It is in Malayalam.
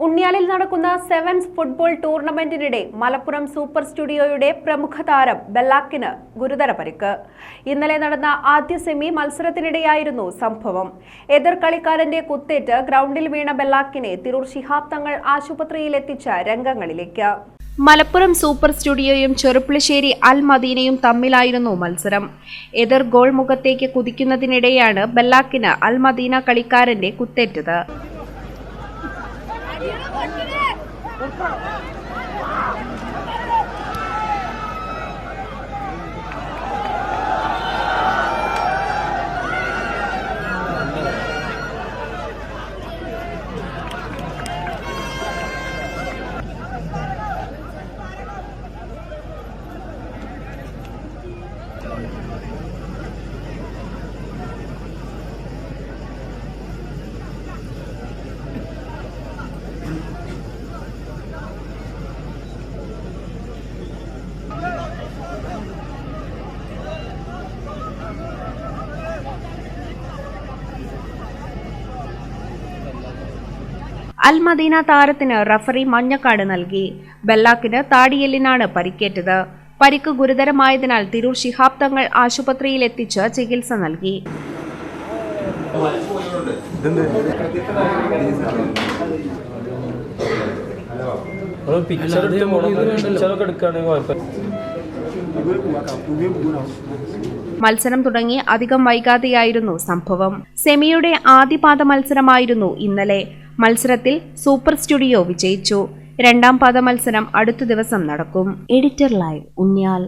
ഉണ്ണിയാലിൽ നടക്കുന്ന സെവൻസ് ഫുട്ബോൾ ടൂർണമെന്റിനിടെ മലപ്പുറം സൂപ്പർ സ്റ്റുഡിയോയുടെ പ്രമുഖ താരം ബെല്ലാക്കിന് ഗുരുതര പരിക്ക്. ഇന്നലെ നടന്ന ആദ്യ സെമി മത്സരത്തിനിടെയായിരുന്നു സംഭവം. എതിർ കളിക്കാരന്റെ കുത്തേറ്റ് ഗ്രൗണ്ടിൽ വീണ ബെല്ലാക്കിനെ തിരൂർ ശിഹാബ് തങ്ങൾ ആശുപത്രിയിൽ എത്തിച്ച രംഗങ്ങളിലേക്ക്. മലപ്പുറം സൂപ്പർ സ്റ്റുഡിയോയും ചെറുപ്പുളശ്ശേരി അൽ മദീനയും തമ്മിലായിരുന്നു മത്സരം. എതിർ ഗോൾ മുഖത്തേക്ക് കുതിക്കുന്നതിനിടെയാണ് ബെല്ലാക്കിന് അൽ മദീന കളിക്കാരന്റെ കുത്തേറ്റത്. അൽ മദീന താരത്തിന് റഫറി മഞ്ഞക്കാട് നൽകി. ബെല്ലാക്കിന് താടിയെല്ലിനാണ് പരിക്കേറ്റത്. പരിക്ക് ഗുരുതരമായതിനാൽ തിരൂർ ശിഹാബ് തങ്ങൾ ആശുപത്രിയിൽ എത്തിച്ച് ചികിത്സ നൽകി. മത്സരം തുടങ്ങി അധികം വൈകാതെയായിരുന്നു സംഭവം. സെമിയുടെ ആദ്യപാദ മത്സരമായിരുന്നു ഇന്നലെ. മത്സരത്തിൽ സൂപ്പർ സ്റ്റുഡിയോ വിജയിച്ചു. രണ്ടാം പാദ മത്സരം അടുത്ത ദിവസം നടക്കും. Editor live, Unniyal.